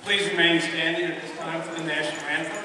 Please remain standing at this time for the national anthem.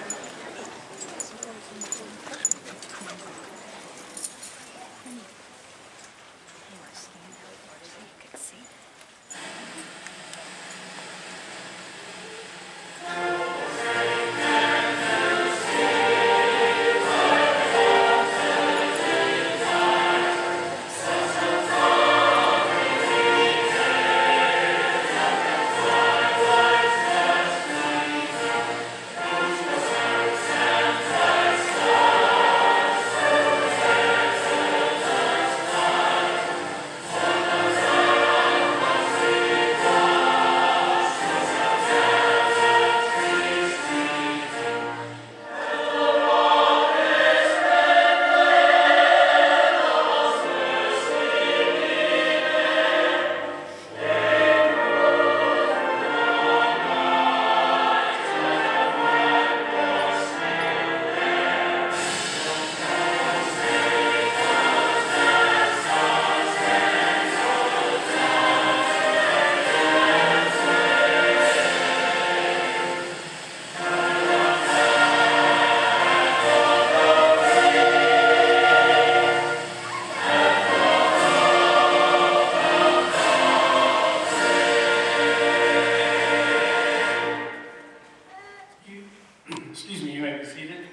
Excuse me, you may be seated.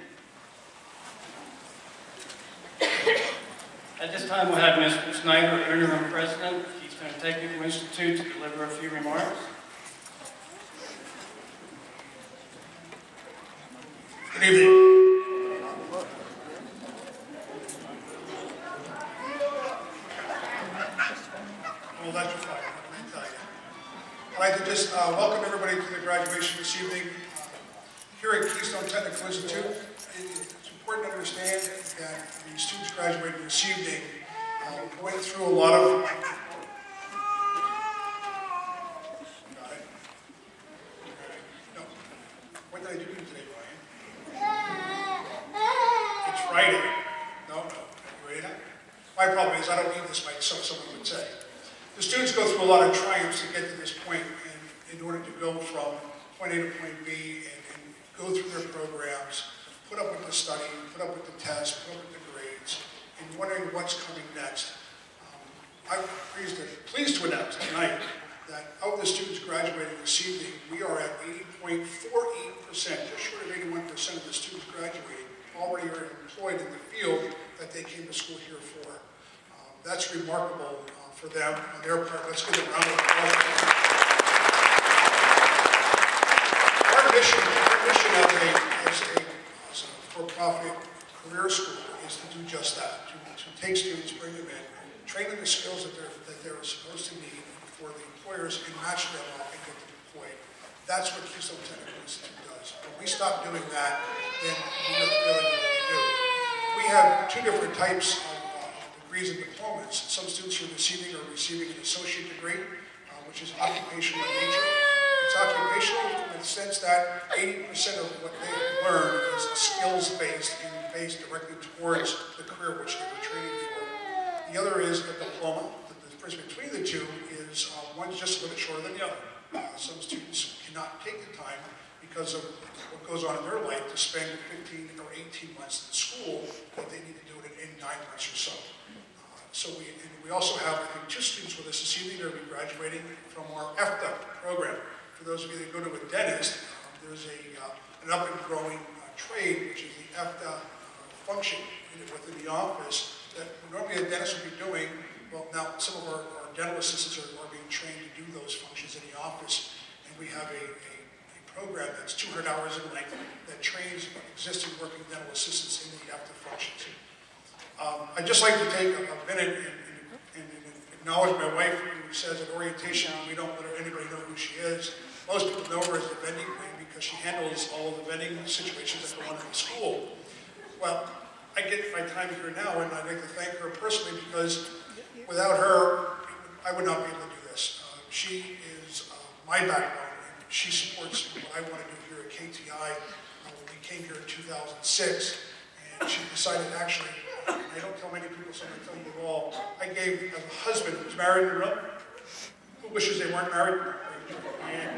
At this time, we'll have Mr. Snyder, Interim President, Keystone Technical Institute, to deliver a few remarks. Good evening. Well, that's fine, let me tell you. I'd like to just welcome everybody to the graduation this evening. Here at Keystone Technical Institute, it's important to understand that the students graduating this evening went through a lot of... Got it? No. What did I do today, Brian? It's Friday. No. You ready now? My problem is I don't need this, like someone would say. The students go through a lot of triumphs to get to this point in order to go from point A to point B and go through their programs, put up with the study, put up with the tests, put up with the grades, and wondering what's coming next. I'm pleased to announce tonight that of the students graduating this evening, we are at 80.48%, just short of 81% of the students graduating already are employed in the field that they came to school here for. That's remarkable for them on their part. Let's give them a round of applause. Our mission as a for-profit career school is to do just that, to take students, bring them in, train them the skills that they're supposed to need for the employers and match them up and get them employed. That's what Keystone Technical Institute does. When we stop doing that, then we are failing what we do. We have two different types of degrees and diplomas. Some students here this evening are receiving an associate degree, which is occupational in nature. It's occupational in the sense that 80% of what they learn is skills-based and based directly towards the career which they were training for. The other is the diploma. The difference between the two is one's just a little bit shorter than the other. Some students cannot take the time because of what goes on in their life to spend 15 or 18 months in school, that they need to do it in 9 months or so. So we also have, I think, 2 students with us this evening that will be graduating from our FDUP program. For those of you that go to a dentist, there's an up and growing trade, which is the EFTA function within the office that normally a dentist would be doing. Well, now some of our dental assistants are being trained to do those functions in the office, and we have a program that's 200 hours in length that trains existing working dental assistants in the EFTA functions. I'd just like to take a minute and acknowledge my wife, who says at orientation we don't let anybody know who she is. Most people know her as the vending queen because she handles all of the vending situations that go on in the school. Well, I get my time here now, and I'd like to thank her personally because without her, I would not be able to do this. She is my backbone, and she supports what I want to do here at KTI. We came here in 2006, and she decided actually, and I don't tell many people, so I'm going to tell you all, I gave a husband who's married in the room, who wishes they weren't married, and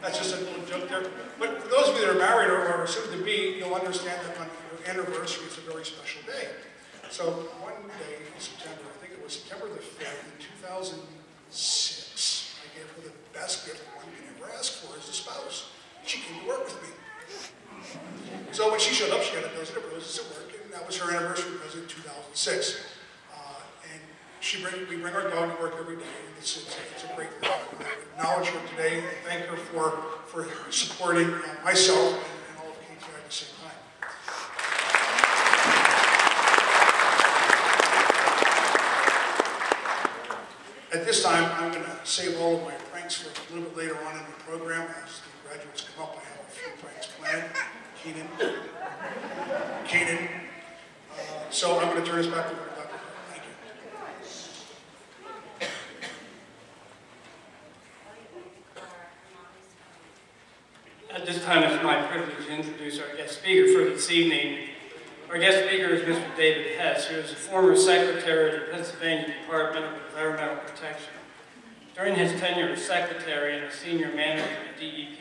that's just a little joke there. But for those of you that are married or soon to be, you'll understand that on your anniversary, it's a very special day. So one day in September, I think it was September the 5th in 2006, I gave her the best gift one can ever ask for as a spouse. She came to work with me. So when she showed up, she had a dozen of roses at work, and that was her anniversary present in 2006. And we bring our dog to work every day, and it's a great thing. I acknowledge her today and thank her for supporting myself and all of KTI at the same time. At this time, I'm going to save all of my pranks for a little bit later on in the program. As the graduates come up, I have a few pranks planned. Keenan. So I'm going to turn this back over to Dr. Thank you. At this time, it's my privilege to introduce our guest speaker for this evening. Our guest speaker is Mr. David Hess, who is a former secretary of the Pennsylvania Department of Environmental Protection. During his tenure as secretary and a senior manager at DEP,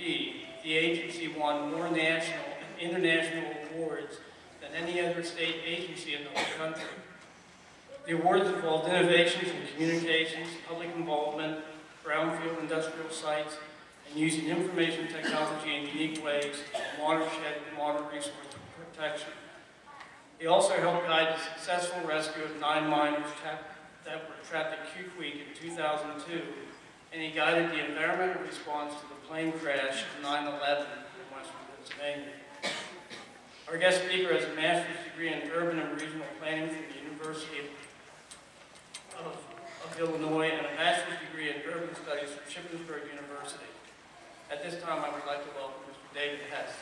the agency won more national and international awards than any other state agency in the whole country. The awards involved innovations in communications, public involvement, brownfield industrial sites, and using information technology in unique ways in watershed and water resource protection. He also helped guide the successful rescue of 9 miners that were trapped at Q Creek in 2002, and he guided the environmental response to the plane crash of 9/11 in western Pennsylvania. Our guest speaker has a master's degree in urban and regional planning from the University of Illinois and a bachelor's degree in urban studies from Shippensburg University. At this time, I would like to welcome Mr. David Hess.